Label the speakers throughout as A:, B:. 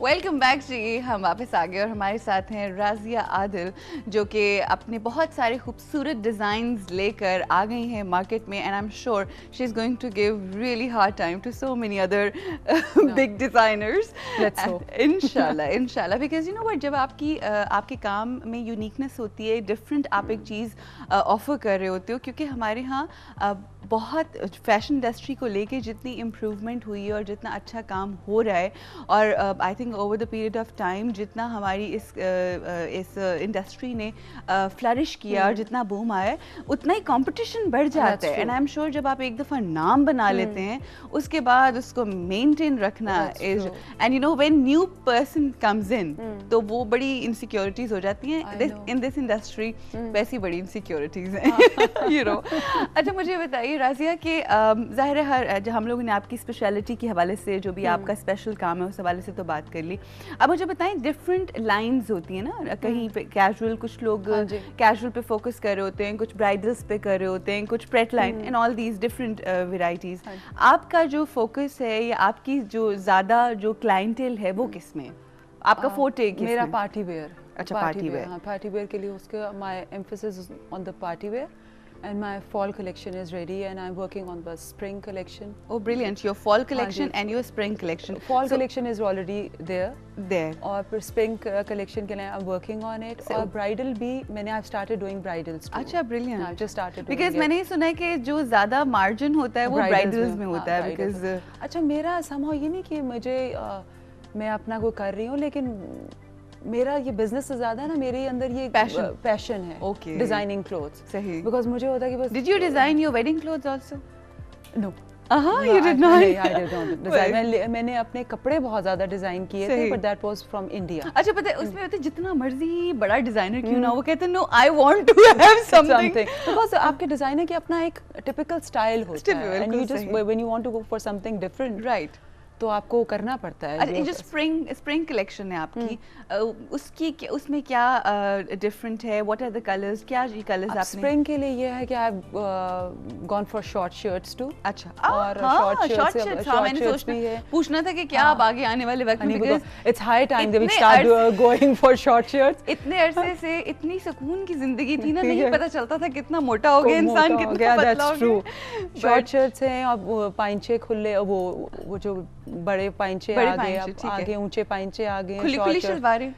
A: Welcome back जी। हम वापस आ गए और हमारे साथ हैं राजिया आदिल, जो कि अपने बहुत सारे खूबसूरत डिज़ाइंस लेकर आ गई हैं मार्केट में, and I am sure she is going to give really hard time to so many other big designers. इंशाल्लाह इंशाल्लाह, बिकॉज यू नो व्हाट, जब आपके काम में यूनिकनेस होती है, डिफरेंट आप एक चीज़ ऑफर कर रहे होते हो, क्योंकि हमारे यहाँ बहुत फैशन इंडस्ट्री को लेके जितनी इम्प्रूवमेंट हुई है और जितना अच्छा काम हो रहा है, और I think over the period of time जितना हमारी इस इंडस्ट्री ने फ्लरिश किया और जितना बूम आया है, उतना ही कंपटीशन बढ़ जाता है। एंड आई एम श्योर जब आप एक दफ़ा नाम बना लेते हैं, उसके बाद उसको मेंटेन रखना is, and you know when new person comes in, तो वो बड़ी इनसिक्योरिटीज़ हो जाती हैं इन दिस इंडस्ट्री। वैसी बड़ी इनसिक्योरिटीज़ हैं यू नो। अच्छा, मुझे बताइए राजिया कि ज़ाहिर है हर हम लोगों ने आपकी स्पेशलिटी के हवाले से, जो भी आपका स्पेशल काम है, उस हवाले से तो बात कर ली। अब मुझे बताएं, डिफरेंट लाइंस होती हैं ना, कहीं पे कैजुअल, कुछ लोग कैजुअल पे फोकस कर रहे होते हैं, कुछ ब्राइडल्स पे कर रहे होते हैं, कुछ parade line, and all these different varieties. आपका जो फोकस है या आपकी जो ज़्यादा जो क्लाइंटेल है, वो किस में? आपका फोटे किस में?
B: मेरा पार्टी वेयर।
A: अच्छा, पार्टी वेयर।
B: हाँ, पार्टी वेयर के लिए उसका my emphasis on the party wear, and my fall collection is ready and I'm working on the spring collection.
A: Oh brilliant, your fall collection and your spring collection.
B: Fall collection is already there और फिर spring collection के लिए I'm working on it, और bridal भी मैंने I've started doing bridals too.
A: अच्छा, brilliant.
B: I've just started doing
A: because मैंने सुना है कि जो ज़्यादा मार्जिन होता है वो ब्राइडल्स में होता है, because
B: अच्छा, मेरा somehow ये नहीं कि मुझे मैं अपना को कर रही हूँ, लेकिन मेरा ये बिजनेस से ज्यादा ना मेरे अंदर ये पैशन है।
A: Okay,
B: designing clothes.
A: सही।
B: बिकॉज मुझे होता है कि बस।
A: Did you design your wedding clothes also?
B: No,
A: you did not.
B: I did not design. मैंने अपने कपड़े बहुत ज्यादा डिजाइन किए थे, but that was from India.
A: अच्छा, पता है उसमें होता है जितना मर्जी बड़ा डिजाइनर क्यों ना, वो कहते हैं no, I want to have something,
B: because आपके डिजाइनर की अपना एक टिपिकल स्टाइल होता है, and you just when you want to go for something different,
A: right,
B: तो आपको करना पड़ता है।
A: अच्छा, ये जो स्प्रिंग कलेक्शन है आपकी, उसमें क्या डिफरेंट है? What are the colours? क्या ये कलर्स आपने?
B: स्प्रिंग के लिए ये है कि I have gone for short shirts too.
A: अच्छा,
B: और शॉर्ट शर्ट्स
A: मैंने सोचना पूछना था कि क्या आप आगे आने वाले वक्त में,
B: because it's high time that we start going for short shirts.
A: इतने अरसे से इतनी सुकून की जिंदगी थी ना, नहीं पता चलता था कितना मोटा हो गया इंसान, कितना पतला हो गया।
B: शॉर्ट शर्ट्स हैं, अब पाइंचे खुले, वो जो बड़े पाइंचे आगे ऊंचे पाइंचे आगे,
A: खुली शलवारें,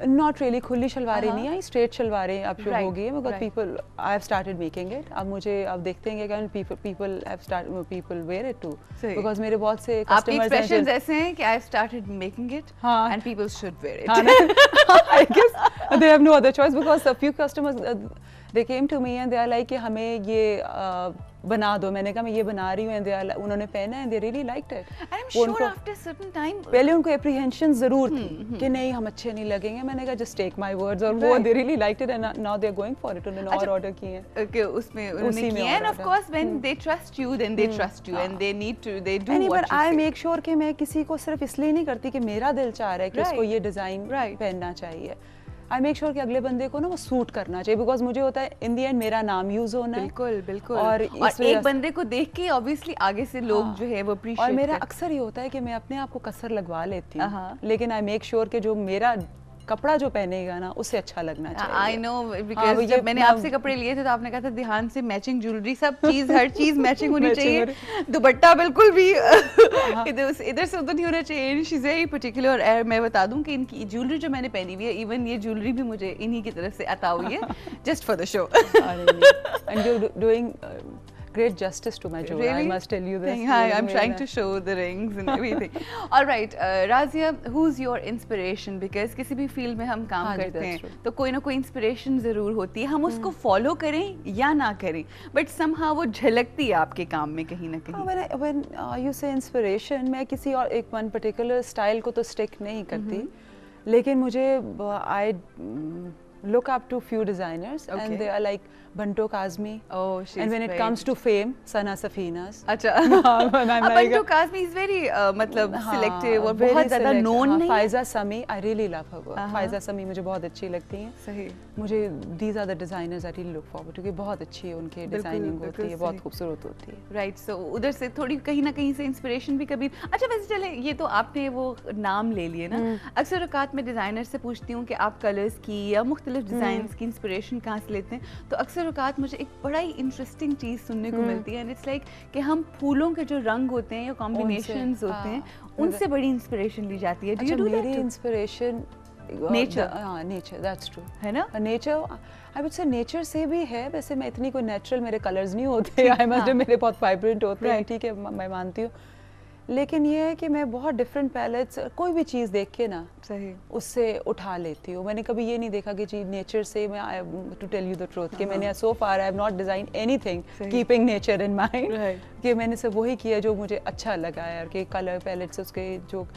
B: नॉट रियली खुली शलवारें नहीं आई, स्ट्रेट शलवारें अब जो हो गई है, because people I have started making it. अब देखते हैं कि people wear it too, because मेरे बहुत से
A: कस्टमर्स ऐसे हैं कि I have started making it and people should wear it.
B: I guess they have no other choice, because a few customers they came to me and they are like कि हमें ये बना दो। मैंने कहा मैं ये बना रही हूँ, and उन्होंने पहना है, they really liked it.
A: And I'm sure after certain time
B: पहले उनको apprehension जरूर थी कि नहीं हम अच्छे नहीं लगेंगे। मैंने कहा just take my words, और वो they really liked it and now they are going for it. उन्होंने और ऑर्डर किए हैं
A: कि उसमें उन्होंने किए हैं, and of course when they trust you then they trust you and they need to they do what you say.
B: I make sure कि मैं किसी को सिर्फ इसलिए नहीं करती कि मेरा दिल चाह रहा है कि उसको ये डिजाइन पहनना चाहिए। आई मेक श्योर कि अगले बंदे को ना वो सूट करना चाहिए, बिकॉज मुझे होता है इन दी एंड मेरा नाम यूज होना है।
A: बिल्कुल बिल्कुल, और एक बंदे को देख के ऑब्वियसली आगे से लोग जो है वो अप्रिशिएट।
B: और मेरा अक्सर ये होता है कि मैं अपने आप को कसर लगवा लेती हूँ, लेकिन आई मेक श्योर कि जो मेरा कपड़ा जो पहनेगा ना उससे अच्छा लगना चाहिए।
A: आई नो, बिकॉज़ जब मैंने आपसे कपड़े लिए थे तो आपने कहा था ध्यान से मैचिंग ज्वेलरी, सब चीज हर चीज मैचिंग होनी चाहिए, दुपट्टा बिल्कुल भी इधर से उधर नहीं होना चाहिए। She is very particular. और मैं बता दूं कि इनकी ज्वेलरी जो मैंने पहनी हुई है, इवन ये ज्वेलरी भी मुझे इन्हीं की तरफ से अता हुई है, just for the show.
B: And you doing great justice to my jewelry.
A: Really?
B: I must tell you this.
A: Hi, I'm trying to show the rings and everything. All right, Razia, who's your inspiration? Because किसी भी field में हम काम करते हैं तो कोई ना कोई इंस्पिरेशन जरूर होती है, हम उसको फॉलो करें या ना करें, बट somehow वो झलकती है आपके काम में कहीं ना कहीं।
B: When you say inspiration, मैं किसी और एक one particular style को तो स्टिक नहीं करती, लेकिन मुझे look up to few designers,
A: Okay.
B: and they are like Banto Kazmi.
A: Oh, she's
B: And when it
A: great.
B: comes to fame, Sana Safina's.
A: अच्छा
B: and I'm like,
A: Bantu Kazmi is very मतलब
B: हाँ,
A: selective और
B: very
A: बहुत ज़्यादा
B: select-
A: known
B: हाँ,
A: नहीं है।
B: फायजा समी, I really love her work.
A: हाँ।
B: फायजा समी मुझे बहुत अच्छी लगती हैं।
A: सही
B: मुझे these are the designers I really look forward to, क्योंकि बहुत अच्छी है उनकी
A: बिल्कुल,
B: डिजाइनिंग
A: बिल्कुल
B: होती है, बहुत
A: सही।
B: खूबसूरत होती है।
A: राइट सो उधर से थोड़ी कहीं ना कहीं से इंस्पिरेशन भी कभी अच्छा वैसे चले ये तो आपने वो नाम ले लिए ना अक्सर औकात में डिज़ाइनर से पूछती हूँ कि आप कलर्स की या मुख्तलिफ डिज़ाइंस की इंस्पिरेशन कहाँ से लेते हैं तो अक्सर औकात मुझे एक बड़ा ही इंटरेस्टिंग चीज़ सुनने को मिलती है एंड इट्स लाइक कि हम फूलों के जो रंग होते हैं या कॉम्बिनेशंस होते हैं उनसे बड़ी इंस्पिरेशन ली जाती है। Do you
B: अच्छा
A: do that
B: मेरी
A: too?
B: Inspiration
A: Nature.
B: हाँ नेचर, दैट्स ट्रू
A: है ना?
B: Nature I would say nature से भी है। वैसे मैं इतनी कोई नेचुरल मेरे कलर्स नहीं होते, आई मस्ट मेरे बहुत वाइब्रेंट होते हैं,
A: Right.
B: ठीक है मैं मानती हूँ, लेकिन ये है कि मैं बहुत डिफरेंट पैलेट्स कोई भी चीज़ देख के ना
A: सही
B: उससे उठा लेती हूँ। मैंने कभी ये नहीं देखा कि जी नेचर से मैं to tell you the truth कि मैंने so far I have not design anything
A: सही।
B: Keeping nature in mind,
A: Right.
B: कि मैंने सिर्फ वही किया जो मुझे अच्छा लगा यार, कि कलर पैलेट्स उसके जो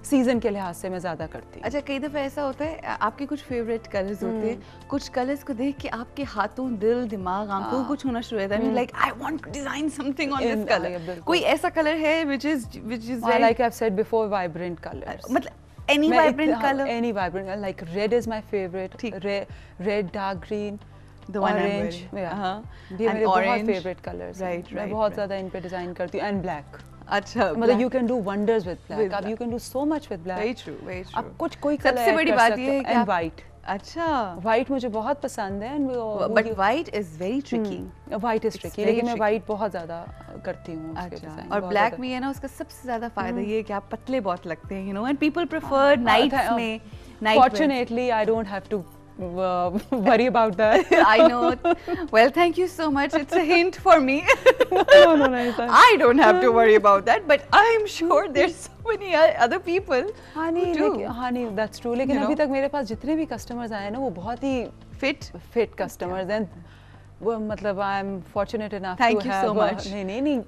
B: सीजन के लिहाज से मैं ज़्यादा करती हूँ।
A: अच्छा कई दफ़ा ऐसा होता है आपके कुछ फेवरेट कलर्स होते हैं कुछ कलर्स को देख के आपके हाथों दिल दिमाग आंखों में कुछ होना शुरू होता है like I want to design something on this colour
B: बिल्कुल।
A: कोई ऐसा कलर है which is
B: like I've said before, vibrant colors.
A: मतलब any vibrant color
B: Any vibrant color. Like red is my favorite.
A: ठीक।
B: Red, dark green,
A: The one I'm
B: orange.
A: wearing.
B: Yeah.
A: हाँ।
B: ये
A: And
B: मेरे बहुत
A: orange.
B: favorite colors हैं।
A: Right,
B: मैं
A: right,
B: बहुत
A: right.
B: ज़्यादा इन पे डिजाइन करती हूँ, and black.
A: अच्छा
B: मतलब you can do wonders with black.
A: With
B: अब you can do so much with black.
A: very true very true
B: अब कुछ कोई color
A: सबसे
B: add
A: बड़ी
B: कर
A: बात
B: सकते
A: ये
B: हो,
A: है कि
B: and
A: आप
B: white.
A: अच्छा
B: White मुझे बहुत पसंद है, and
A: but white is very tricky
B: white is
A: It's
B: tricky,
A: very
B: लेकिन मैं
A: tricky.
B: white बहुत ज़्यादा करती हूँ उसके
A: अच्छा
B: design,
A: और
B: बहुत
A: ब्लैक
B: ज़्यादा।
A: में है ना उसका सबसे ज्यादा फायदा ये है कि आप पतले बहुत लगते हैं एंड पीपल प्रेफर नाइट्स में night
B: Fortunately, I don't have to worry about that.
A: I know. Well, thank you so much. It's a hint for me.
B: no, it's fine.
A: I don't have to worry about that, but I'm sure there's so many other people
B: हाँ
A: who
B: नहीं,
A: do.
B: हाँ नहीं, that's true. लेकिन
A: You
B: अभी
A: know?
B: तक मेरे पास जितने भी कस्टमर्स आए हैं ना वो बहुत ही
A: Fit.
B: फिट कस्टमर्स हैं। वो मतलब I am fortunate enough to
A: Thank you so much.
B: नहीं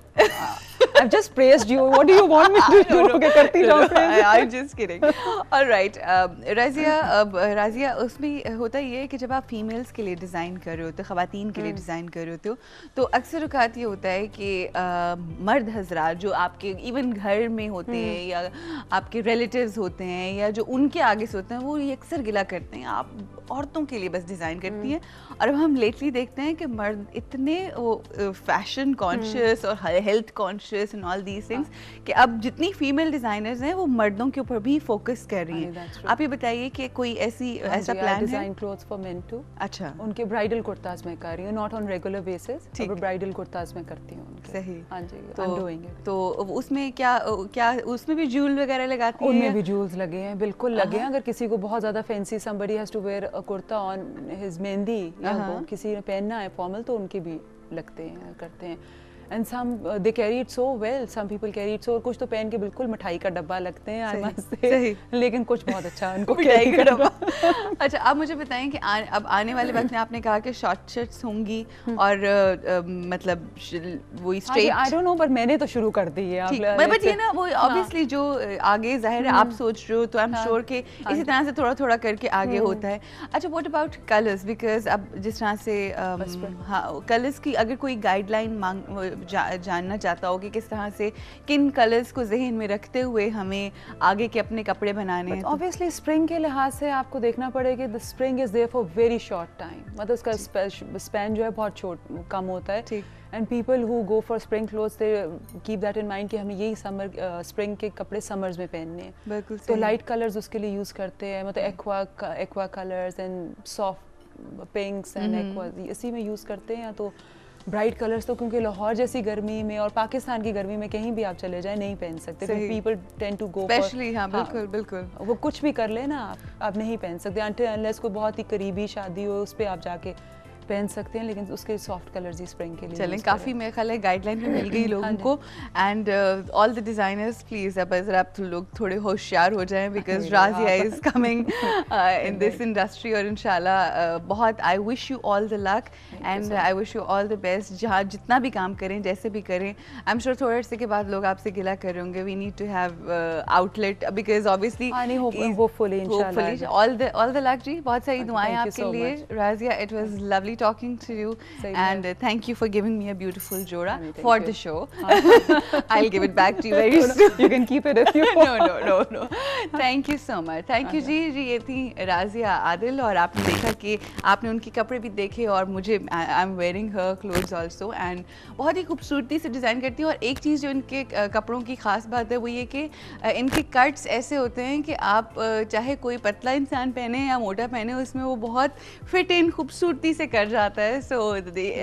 B: I've just praised you. What do you want me to do? Okay, करती जाओ praise.
A: I'm just kidding. All right. राजिया उसमें होता ये है कि जब आप फीमेल्स के लिए डिज़ाइन कर रहे होते हो ख़वातीन के लिए डिज़ाइन कर रहे होते हो तो अक्सर औक़ात ये होता है कि मर्द हजरात जो आपके इवन घर में होते हैं या आपके रिलेटिव्स होते हैं या जो उनके आगे से होते हैं वो ये अक्सर गिला करते हैं आप औरतों के लिए बस डिज़ाइन करती हैं और अब हम लेटली देखते हैं कि मर्द इतने वो फैशन कॉन्शियस और health conscious and all these things कि अब जितनी फीमेल डिज़ाइनर्स हैं वो मर्दों के ऊपर भी फोकस कर रही हैं। आप ये बताइए कि कोई ऐसा प्लान है?
B: Design clothes for men too.
A: अच्छा
B: उनके ब्राइडल कुर्ताज में कर रही हूँ, नॉट ऑन रेगुलर बेसिस,
A: ठीक।
B: ब्राइडल कुर्ताज में करती हूँ उनके।
A: सही।
B: हाँ जी,
A: तो
B: I'm doing it.
A: तो उसमें क्या उसमें भी जूल वगैरह लगाती हैं?
B: उनमें भी जूल्स लगे हैं, बिल्कुल लगे हैं। अगर किसी को बहुत ज़्यादा fancy somebody has to wear a kurta on his mehndi या वो किसी ने पहनना है फॉर्मल तो उनके भी लगते हैं, करते हैं। And some they carry it so well, some people carry it so, कुछ तो पहन के बिल्कुल मिठाई का डब्बा लगते हैं, I must say, लेकिन कुछ बहुत अच्छा उनको
A: मिठाई का डब्बा। अच्छा आप मुझे बताएं कि अब आने वाले वक्त में आपने कहा कि शॉर्ट शर्ट्स होंगी और मतलब वही स्ट्रेट
B: I don't know, पर मैंने तो शुरू कर दी है।
A: बट ये ना वो ऑब्वियसली जो आगे जाहिर है आप सोच रहे हो तो आई एम श्योर कि इसी तरह से थोड़ा थोड़ा करके आगे होता है। अच्छा व्हाट अबाउट कलर्स, बिकॉज अब जिस तरह से हाँ कलर्स की अगर कोई गाइडलाइन जानना चाहता हो कि किस तरह से किन कलर्स को जहन में रखते हुए हमें आगे के अपने कपड़े बनाने हैं।
B: ऑब्वियसली स्प्रिंग के लिहाज से आपको देखना पड़ेगा the spring is there for very short time, मतलब उसका स्पैन जो है बहुत कम होता है।
A: ठीक।
B: And people who go for spring clothes they keep that in mind कि हमें यही समर स्प्रिंग के कपड़े समर्स में पहनने हैं।
A: बिल्कुल
B: तो लाइट कलर्स उसके लिए यूज़ करते हैं, मतलब aqua colours and soft पिंक्स and aqua इसी में यूज़ करते हैं। तो ब्राइट कलर्स तो क्योंकि लाहौर जैसी गर्मी में और पाकिस्तान की गर्मी में कहीं भी आप चले जाएं नहीं पहन सकते, people tend to go
A: specially. हाँ बिल्कुल बिल्कुल,
B: वो कुछ भी कर ले ना आप नहीं पहन सकते अनटिल अनलेस कोई बहुत ही करीबी शादी हो उस पर आप जाके पहन सकते हैं, लेकिन उसके सॉफ्ट कलर्स ही स्प्रिंग के लिए
A: चलें, काफ़ी मेरे ख्याल है गाइडलाइन में मिल गई लोगों को। And all the designers please अब अगर आप लोग थोड़े होशियार हो जाएं, because Razia is coming in this industry, और इंशाल्लाह बहुत I wish you all the luck and I wish you all the best. जहाँ जितना भी काम करें, जैसे भी करें, आई एम श्योर थोड़े अर्से के बाद लोग आपसे गिला कर रहे होंगे, we need to have outlet, because obviously
B: hopefully इंशाल्लाह
A: ऑल द लक जी। बहुत सारी दुआएं आपके लिए Razia. It was lovely talking to you and thank you for giving me a beautiful jora for the show. I'll give it back to you very soon.
B: You can keep it if you want.
A: No. Thank you so much. Thank you जी। ये थी राजिया आदिल, और आपने देखा कि आपने उनके कपड़े भी देखे, और मुझे I am wearing her clothes also, and बहुत ही खूबसूरती से डिज़ाइन करती है। और एक चीज़ जो इनके कपड़ों की ख़ास बात है वो ये कि इनके कट्स ऐसे होते हैं कि आप चाहे कोई पतला इंसान पहने या मोटा पहने, उसमें वो बहुत फिट इन खूबसूरती से कर जाता है। So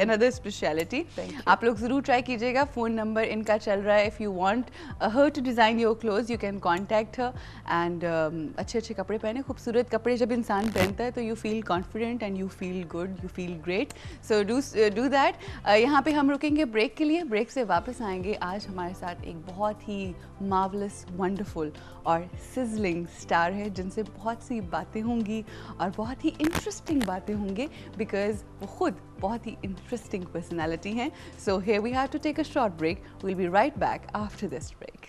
A: another speciality. आप लोग ज़रूर ट्राई कीजिएगा। फ़ोन नंबर इनका चल रहा है, if you want her to design your clothes you can contact her. And अच्छे अच्छे कपड़े पहने, खूबसूरत कपड़े जब इंसान पहनता है तो you feel confident and you feel good, you feel great. So do that. यहाँ पे हम रुकेंगे ब्रेक के लिए, ब्रेक से वापस आएंगे। आज हमारे साथ एक बहुत ही मार्वलस, वंडरफुल और सिजलिंग स्टार है, जिनसे बहुत सी बातें होंगी और बहुत ही इंटरेस्टिंग बातें होंगी, बिकॉज वो खुद बहुत ही इंटरेस्टिंग पर्सनैलिटी हैं। So here we have to take a short break. Will be right back after this break.